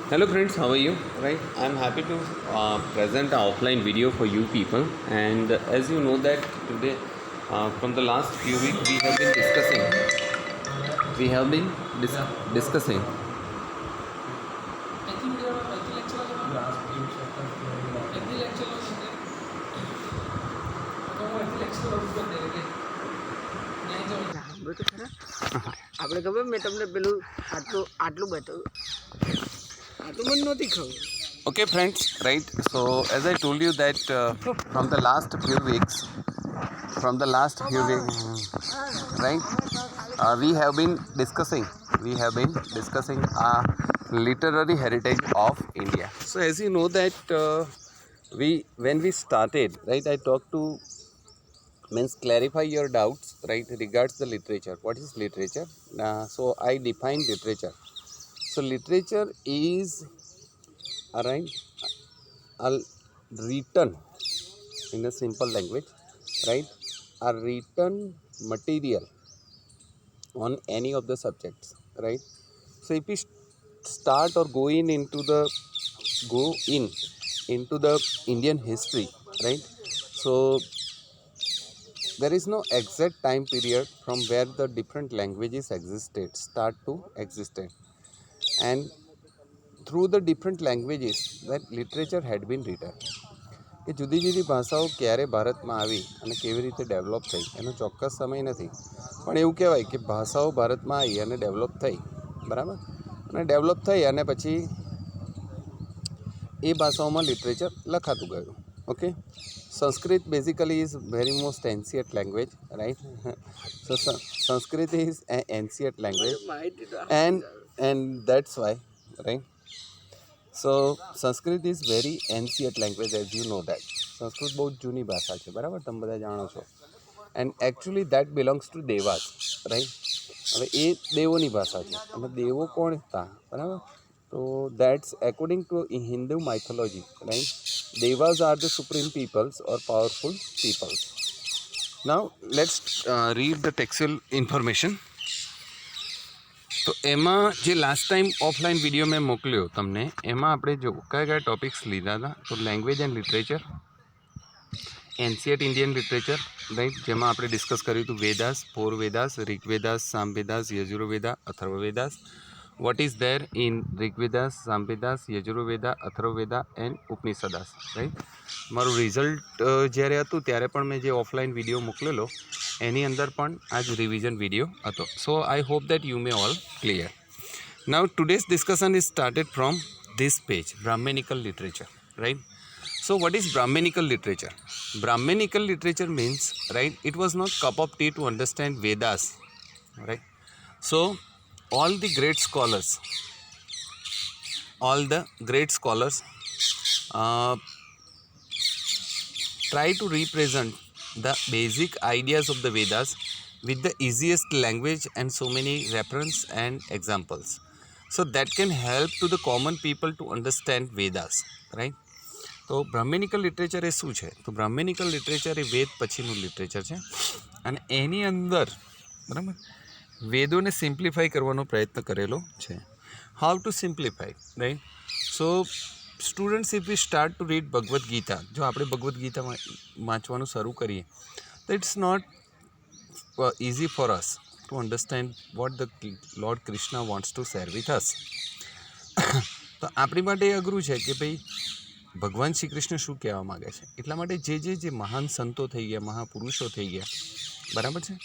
Hello friends, how are you? Right, I'm happy to present an offline video for you people. And as you know that today, from the last few weeks, we have been discussing. સાંભળો તો ખરા આપણે ખબર મેં તમને પેલું આટલું આટલું બતાવ્યું આટલું મને નહોતી ખબર. Okay, friends, right. So as I told you that from the last few weeks, right, we have been discussing literary heritage of India. So as you know that when we started, right, I talked to means clarify your doubts, right, regards the literature. What is literature? So I define literature. So literature is right, a written in a simple language, right, a written material on any of the subjects, right. So if we start or go in into the Indian history, right. So there is no exact time period from where the different languages start to existed, and through the different languages that literature had been written. કે જુદી જુદી ભાષાઓ ક્યારે ભારતમાં આવી અને કેવી રીતે ડેવલપ થઈ એનો ચોક્કસ સમય નથી, પણ એવું કહેવાય કે ભાષાઓ ભારતમાં આવી અને ડેવલપ થઈ, બરાબર, અને ડેવલપ થઈ અને પછી એ ભાષાઓમાં લિટરેચર લખાતું ગયું. Okay, Sanskrit basically is very most એન્સિયન્ટ language, right. So Sanskrit is એન્સિયન્ટ language and that's why, right. So Sanskrit is very એન્સિયન્ટ language, as you know that. Sanskrit બહુ જ જૂની ભાષા છે, બરાબર, તમે બધા જાણો છો. And actually that belongs to Dewas, right. હવે એ દેવોની ભાષા છે અને દેવો કોણ હતા, બરાબર. તો that's according to Hindu mythology, right. Devas are the supreme peoples or powerful peoples. Now let's read the textual information. તો એમાં જે લાસ્ટ ટાઈમ ઓફલાઈન વિડીયો મેં મોકલ્યો તમને, એમાં આપણે જો કયા કયા ટોપિક્સ લીધા હતા, તો language and literature, ancient Indian literature, right, જેમાં આપણે ડિસ્કસ કર્યું હતું Vedas, 4 Vedas, Rigvedas, Samavedas, Yajurveda, Atharvavedas. What is there in Rigvedas, Samavedas, Yajurveda, Atharvaveda and Upanishadas, right. મારું રિઝલ્ટ જ્યારે હતું ત્યારે પણ મેં જે ઓફલાઈન વિડીયો મોકલેલો એની અંદર પણ આ જ રિવિઝન વિડીયો હતો. So I hope that you may all clear. Now today's discussion is started from this page, Brahmanical literature, right. So what is Brahmanical literature? Brahmanical literature means, right, it was not cup of tea to understand Vedas, right. So all the great scholars try to represent the basic ideas of the Vedas with the easiest language and so many reference and examples, so that can help to the common people to understand Vedas, right. તો બ્રાહ્મણિકલ literature એ શું છે? તો બ્રાહ્મણિકલ literature એ વેદ પછીનું literature છે અને એની અંદર, બરાબર, વેદોને simplify કરવાનો પ્રયત્ન કરેલો છે. How to simplify, right. So students, if we start to read Bhagavad Gita, જો આપણે ભગવદ્ ગીતા વાંચવાનું શરૂ કરીએ તો it's not easy for us to understand what the Lord Krishna wants to share with us. તો આપણી માટે એ અઘરું છે કે ભાઈ ભગવાન શ્રી કૃષ્ણ શું કહેવા માગે છે. એટલા માટે જે મહાન સંતો થઈ ગયા, મહાપુરુષો થઈ ગયા, બરાબર છે,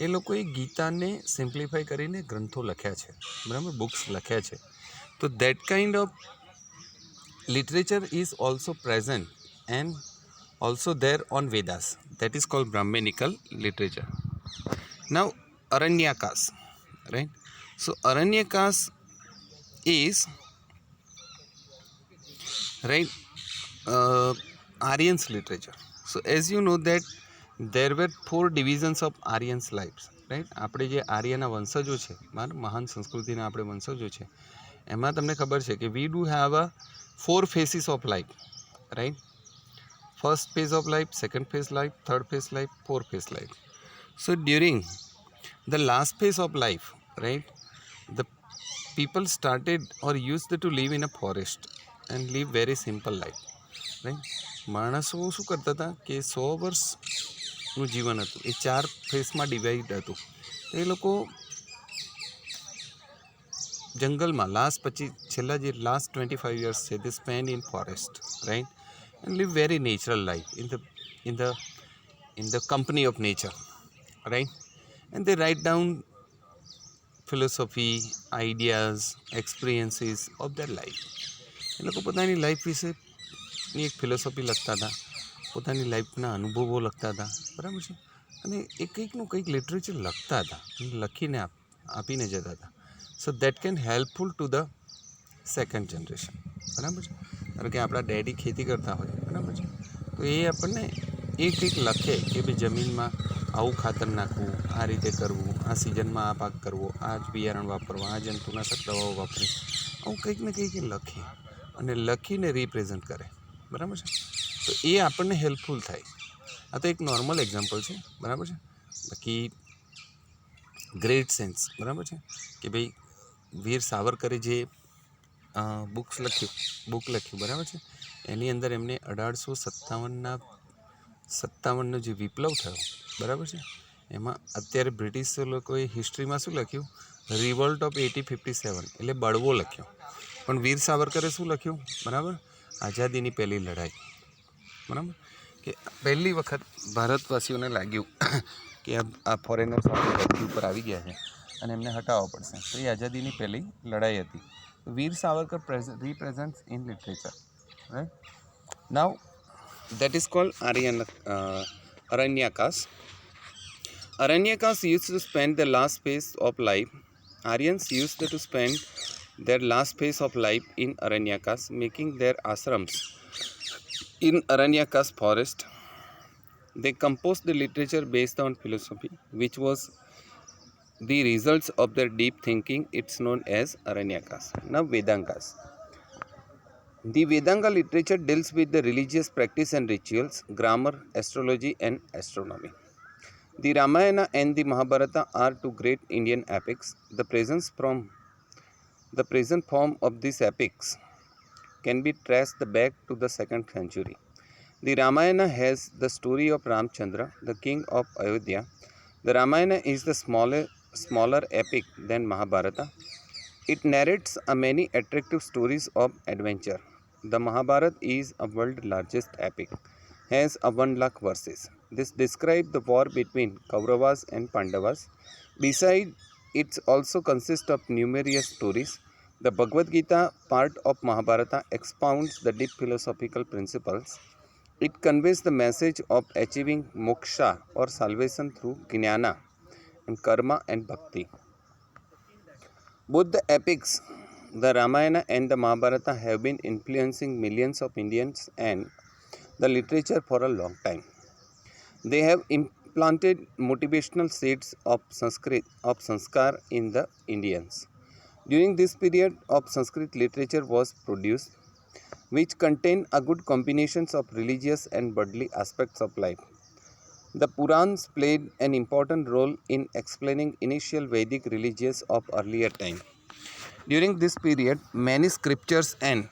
એ લોકોએ ગીતાને સિમ્પ્લિફાઈ કરીને ગ્રંથો લખ્યા છે, બરાબર, બુક્સ લખ્યા છે. તો that kind of literature is also present and also there on Vedas. That is called Brahmanical literature. Now Aranyakas, right. So Aranyakas is, right, Aryan's literature. So as you know that there were 4 divisions of Aryan's lives, right. આપણે જે આર્યના વંશજો છે, મહાન સંસ્કૃતિના આપણે વંશજો છે, એમાં તમને ખબર છે કે we do have a 4 phases of life, right. First phase of life, second phase life, third phase life, fourth phase life. So during the last phase of life, right, the people started or used to live in a forest and live very simple life, right? માણસો શું કરતા હતા કે 100 વર્ષનું જીવન હતું, એ 4 ફેઝમાં divide હતું. તો એ લોકો જંગલમાં છેલ્લા જે લાસ્ટ 25 years છે તે spend in forest, right, and live very natural life in the company of nature, right? And they write down philosophy, ideas, experiences of their life. એ લોકો પોતાની લાઈફ વિશેની એક ફિલોસોફી લખતા હતા, પોતાની લાઈફના અનુભવો લખતા હતા, બરાબર છે, અને એ કંઈકનું કંઈક લિટરેચર લખતા હતા, લખીને આપીને જતા હતા. So that can helpful to the second generation, બરાબર છે. કારણ કે આપણા ડેડી ખેતી કરતા હોય, બરાબર છે, તો એ આપણને એ કંઈક લખે કે ભાઈ જમીનમાં આવું ખાતર નાખવું, આ રીતે કરવું, આ સિઝનમાં આ પાક કરવો, આ જ બિયારણ વાપરવા, આ જંતુનાશક દવાઓ વાપરવી, આવું કંઈક ને કંઈક લખે અને લખીને રિપ્રેઝન્ટ કરે, બરાબર છે. તો એ આપણને હેલ્પફુલ થાય. આ તો એક નોર્મલ એક્ઝામ્પલ છે, બરાબર છે. બાકી ગ્રેટ સેન્સ, બરાબર છે, કે ભાઈ વીર સાવરકરે જે બુક લખ્યું, બરાબર છે, એની અંદર એમને 1857નો જે વિપ્લવ થયો, બરાબર છે, એમાં અત્યારે બ્રિટિશ લોકોએ હિસ્ટ્રીમાં શું લખ્યું, રિવોલ્ટ ઓફ 1857, એટલે બળવો લખ્યો. પણ વીર સાવરકરે શું લખ્યું, બરાબર, આઝાદીની પહેલી લડાઈ, બરાબર, કે પહેલી વખત ભારતવાસીઓને લાગ્યું કે આ ફોરેનર્સ આપણી ધરતી ઉપર આવી ગયા છે અને એમને હટાવવા પડશે, તો એ આઝાદીની પહેલી લડાઈ હતી. વીર Savarkar represents in literature, right? Now that is called Aranyakas. Aranyakas used to spend the last phase of life. Aryans used to spend their last phase of life in Aranyakas, making their ashrams in Aranyakas forest. They composed the literature based on philosophy, which was the results of their deep thinking. It's known as Aranyakas. Now Vedangas. The Vedanga literature deals with the religious practice and rituals, grammar, astrology and astronomy. The Ramayana and the Mahabharata are two great Indian epics. The present form of these epics can be traced back to the 2nd century. The Ramayana has the story of Ramchandra, the king of Ayodhya. The Ramayana is the smaller epic than Mahabharata. It narrates many attractive stories of adventure. The Mahabharata is a world's largest epic, has 1,00,000 verses. This describes the war between Kauravas and Pandavas. Besides, it also consists of numerous stories. The Bhagavad Gita, part of Mahabharata, expounds the deep philosophical principles. It conveys the message of achieving moksha or salvation through jnana and karma and bhakti. Both the epics, the Ramayana and the Mahabharata, have been influencing millions of Indians and the literature for a long time. They have implanted motivational seeds of sanskar in the Indians. During this period of Sanskrit literature was produced, which contain a good combinations of religious and worldly aspects of life. The Purans played an important role in explaining initial Vedic religions of earlier time. During this period, many scriptures and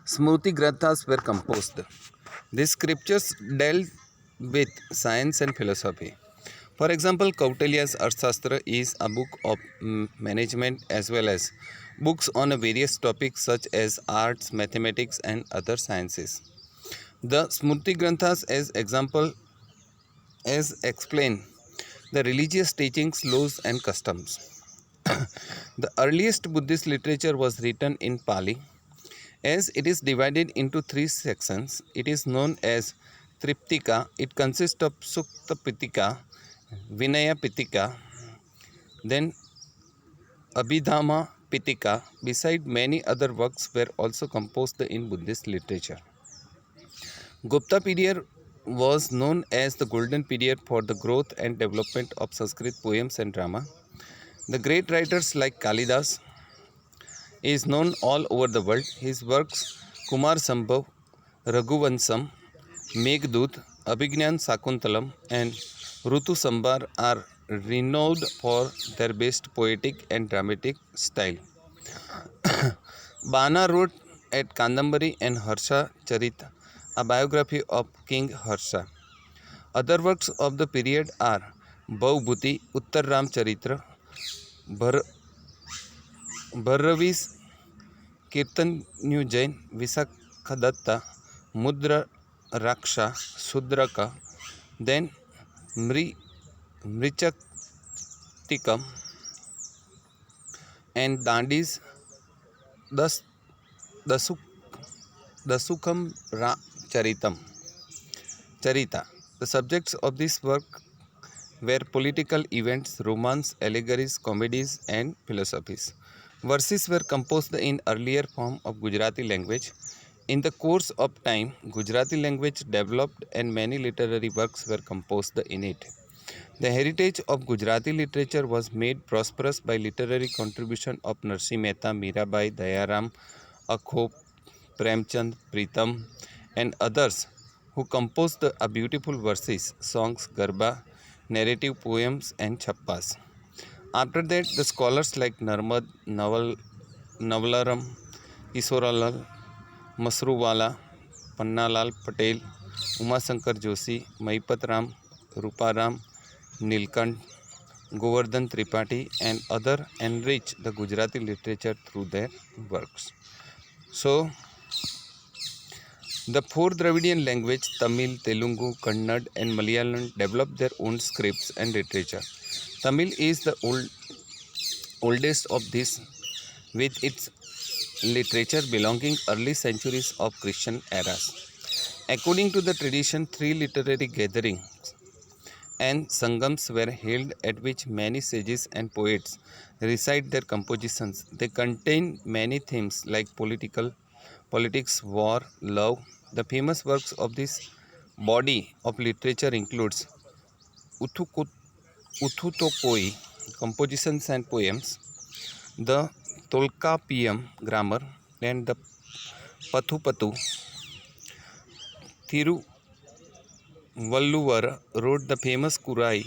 Smruti Granthas were composed. These scriptures dealt with science and philosophy. For example, Kautilya's Arthashastra is a book of management as well as books on various topics such as arts, mathematics and other sciences. The Smruti Granthas as explain the religious teachings, laws and customs. The earliest Buddhist literature was written in Pali. As it is divided into 3 sections, it is known as Triptika. It consists of Sukta Pitaka, Vinaya Pitaka, then Abhidhamma Pitaka. Besides, many other works were also composed in Buddhist literature. Gupta period was known as the golden period for the growth and development of Sanskrit poems and drama. The great writers like Kalidas is known all over the world. His works Kumar Sambhav, Raghuvansam, Meghdut, Abhignan Sakuntalam and Rutu Sambar are renowned for their best poetic and dramatic style. Bana wrote at Kandambari and Harsha Charita, a biography of King Harsha. Other works of the period are Bhavbhuti, Uttar Ram Charitra, Bharravis, Kirtan Jain, Visakhadatta, Mudra Raksha, Sudraka, then Mri, Mrichatikam, and Dandi's Das, Dasuk, Dasukam Charitam. Charita. The subjects of this work were political events, romance, allegories, comedies, and philosophies. Verses were composed in earlier form of Gujarati language. In the course of time, Gujarati language developed and many literary works were composed in it. The heritage of Gujarati literature was made prosperous by literary contribution of Narsi Mehta, Mirabai, Dayaram, Akho, Premchand, Pritam, and others who composed a beautiful verses, songs, garba, narrative poems, and chappas. After that, the scholars like Narmad, Navalaram, Kisoralal, Masruwala, Pannalal Patel, Umasankar Joshi, Mahipat Ram, Ruparam, Nilkant, Govardhan Tripathi, and other enrich the Gujarati literature through their works. So, the four Dravidian language Tamil, Telugu, Kannada, and Malayalam developed their own scripts and literature. Tamil is the oldest of these, with its literature belonging early centuries of Christian eras. According to the tradition, three literary gatherings and sangams were held at which many sages and poets recite their compositions. They contain many themes like politics, war, love. The famous works of this body of literature includes Uthutokoi, compositions and poems, the Tolkappiyam grammar, and the Pathupattu. Thiruvalluvar wrote the famous Kurai,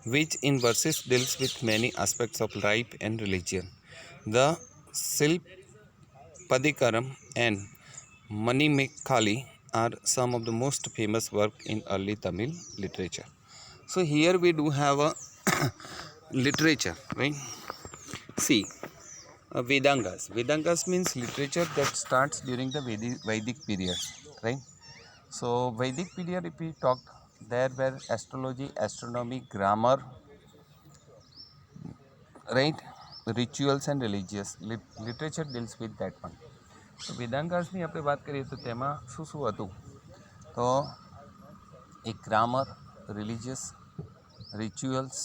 which in verses deals with many aspects of life and religion. The Silpadikaram and Manimekkali are some of the most famous work in early Tamil literature. So here we do have a literature, right? See, Vedangas. Vedangas means literature that starts during the Vedic period, right? So Vedic period, if we talked, there were astrology, astronomy, grammar, right? Rituals and religious literature deals with that one. તો વેદાંગાસની આપણે વાત કરીએ તો તેમાં શું શું હતું તો એક grammar, religious, rituals,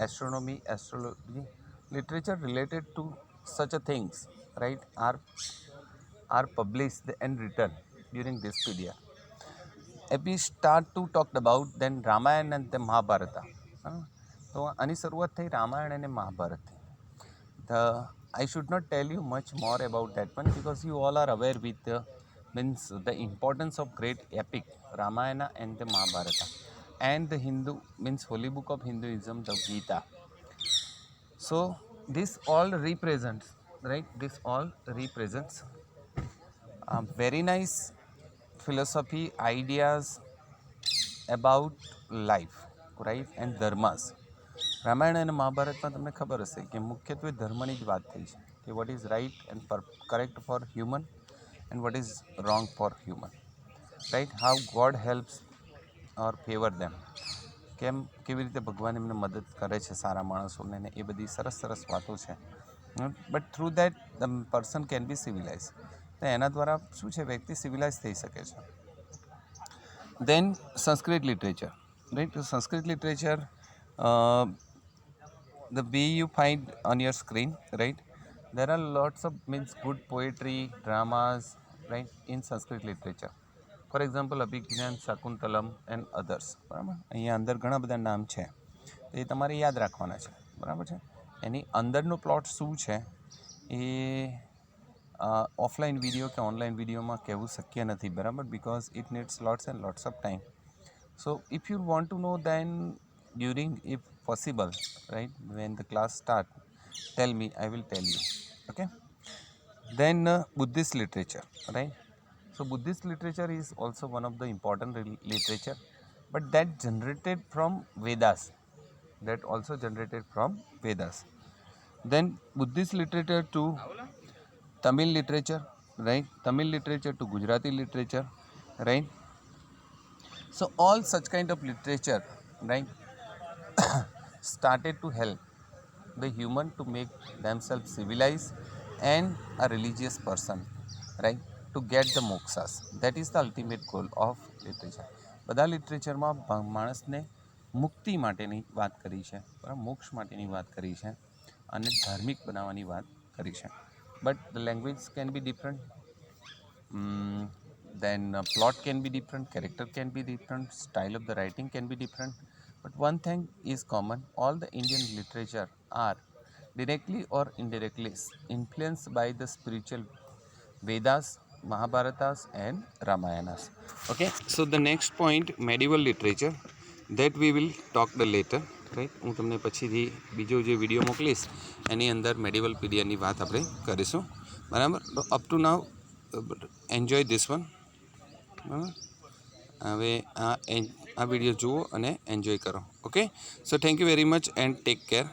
astronomy, astrology, literature related to such a things, right, are published and written during this period. If we start to talk about then Ramayana and the Mahabharata, તો આની શરૂઆત થઈ રામાયણ અને મહાભારતથી. I should not tell you much more about that one because you all are aware with the importance of great epic Ramayana and the Mahabharata and the Hindu means holy book of Hinduism, the Gita. So this all represents, right? This all represents very nice philosophy, ideas about life, right? And dharmas. Ramayana અને મહાભારતમાં તમને ખબર હશે કે મુખ્યત્વે ધર્મની જ વાત થઈ છે કે what is right and correct for human and what is wrong for human, right? How God helps or favour them, કેવી રીતે ભગવાન એમને મદદ કરે છે સારા માણસોને, ને એ બધી સરસ સરસ વાતો છે. But through that the person can be civilise. તો એના દ્વારા શું છે, વ્યક્તિ સિવિલાઇઝ થઈ શકે છે. દેન સંસ્કૃત લિટરેચર, રાઇટ? તો Sanskrit literature the way you find on your screen, right? There are lots of means good poetry, dramas, right, in Sanskrit literature. For example, Abhigyan, Shakuntalam and others. બરાબર, અહીંયા અંદર ઘણા બધા નામ છે તો એ તમારે યાદ રાખવાના છે, બરાબર છે? એની અંદરનો પ્લોટ શું છે એ ઓફલાઈન વિડીયો કે ઓનલાઈન વિડીયોમાં કહેવું શક્ય નથી, બરાબર? Because it needs lots and lots of time. So if you want to know then during, if possible, right, when the class start, tell me, I will tell you. Okay. Then Buddhist literature, right? So Buddhist literature is also one of the important literature, but that generated from Vedas. That also generated from Vedas. Then Buddhist literature to Tamil literature, right? Tamil literature to Gujarati literature, right? So all such kind of literature, right, started to help the human to make themselves civilized and a religious person, right, to get the moksas. That is the ultimate goal of literature. બધા લિટરેચરમાં માણસને મુક્તિ માટેની વાત કરી છે, બરાબર, મોક્ષ માટેની વાત કરી છે અને ધાર્મિક બનાવવાની વાત કરી છે. But the language can be different, then plot can be different, character can be different, style of the writing can be different, but one thing is common: all the Indian literature are directly or indirectly influenced by the spiritual Vedas, Mahabharatas and Ramayanas. Okay, so the next point, medieval literature, that we will talk the later, right? હું તમને પછીથી બીજો જે video મોકલીશ એની અંદર મેડિવલ પીરિયડની વાત આપણે કરીશું, બરાબર? તો up to now enjoy this one, બરાબર? હવે આ વિડીયો જુઓ અને એન્જોય કરો. Okay, so thank you very much and take care.